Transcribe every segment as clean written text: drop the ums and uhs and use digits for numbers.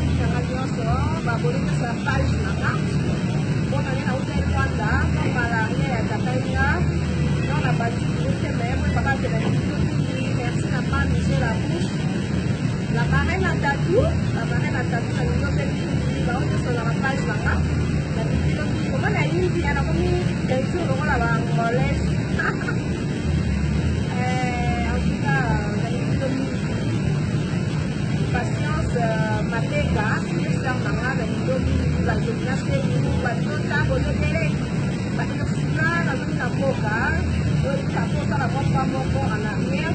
balaki nanga nyonso babolingisa page nanga mpona nde nauta elwanda to malaria ya takainga to na bajubilete meme bakakela mikilo mingi merci na ma michel la bouche la marraine à tatou na lingi opeli bao nyonso na bapage nanga na mikilo mingi omona yimbi ya nakomi peinture lokola bangolese Patience Mateka, ministère Manga, la Nidomi, la gymnastique, la Tota, le Télé, la Inoxina, la Zona Boca, le Capote, la Bomba Moko en arrière,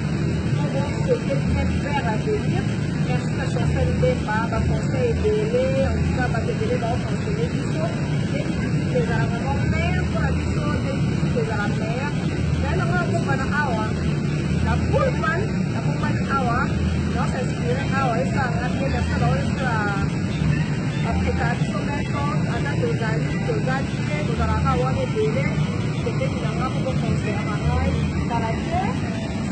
pour voir ce que c'est faire à venir. Merci à Chantal Bépa, ma conseil délai, en tout cas, ma délai va conseiller du saut, des difficultés à la mer, pour la vision des difficultés à la mer. Mais le grand groupe en Awa, la Pullman Awa, non, c'est inspiré Awa, et ça a été la application méthode, à la totalité, nous allons avoir des délais, c'était une langue pour conseiller à Manaï, Canadien,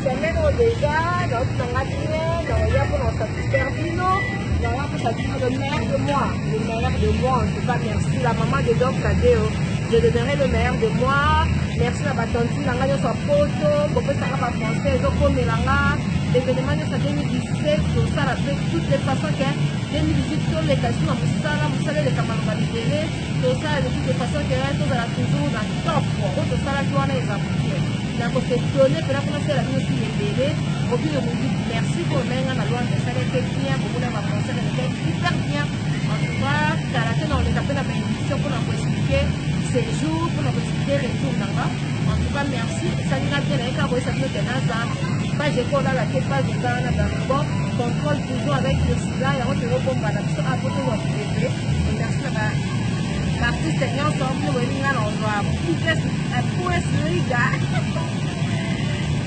c'est même déjà, dans le Canadien, dans le pour nous satisfaire Dino, dans la pour satisfaire le meilleur de moi, en tout cas, merci la maman de Doc Tadeo. Je donnerai le meilleur de moi. Merci à ma tante, la gagne soit photo, beaucoup de ça français, donc on est là. L'événement de 2017, tout ça, toutes les façons que 2018, tous les questions, vous savez, les camarades libérés, tout ça, de toutes les façons que tout ça, toujours dans le top. Tout ça, là, tu en es appliqué. Donc, on s'est donné, puis là, on a fait la vie aussi libérée. Au bout de nous dire merci pour le main, la loi, ça a été bien, beaucoup de ma français, elle était hyper bien. En tout cas, Karaté, on les appelle la bénédiction pour nous expliquer. Séjour pour nous expliquer retour là-bas. En tout cas, merci. Ça nous a bien aidé à voir ça peut être pas j'ai pas la tête, pas j'ai pas dans le bon. Contrôle toujours avec le sida et on te reprend à côté de notre bébé. Et merci à l'artiste qui est ensemble. On va pousser le gars.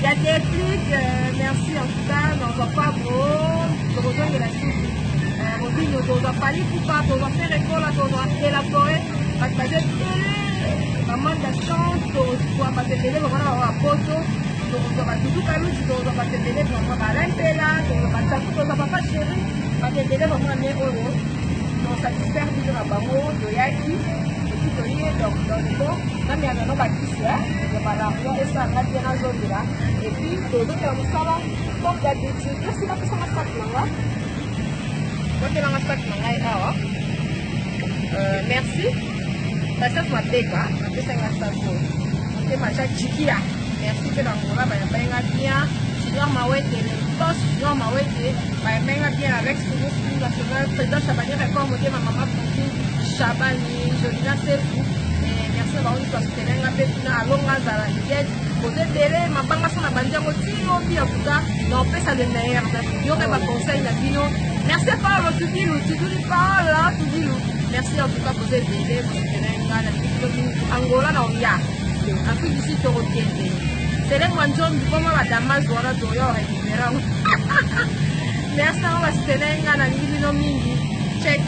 Il y a des trucs, merci en tout cas. On ne va pas gros. Je rejoins de la suite. On va parler pour pas, on va faire école, on va élaborer. Parce que j'ai maman de chance, on va te télé, on va avoir photo, on va tout calmer, on va te télé, on va rentrer là, on va pas chéri, on va te télé, on va aller au haut, on satisfaire du rabamo, de yaki, et puis de lier dans le bon, même il y a un homme qui soit, on va l'argent et ça va bien en zone là, et puis tout le monde est là, comme d'habitude, merci la personne à sac là, moi qui l'en a sac là, merci. Patience Mateka, je suis un station. Je suis Chikia. Merci de l'envoi. Je suis bien. Je suis Mawete. Je suis Mawete. Je suis bien avec le président Chabani. Réforme de ma maman Chabani. Jolina Sefou. Merci à vous parce que vous avez fait un long temps. Vous êtes derrière ma banque sur la bandière. En tout cas, non, on fait ça de meilleur. Vous avez un conseil. Merci à Paolo. Tu dis Paolo. Tu dis merci en tout cas pour cette idée, Angola na Oya, Afrique du Sud européenne. C'est les moindres du moment à Damas, voilà, Doya, récupérant. Merci à vous, c'est un Check.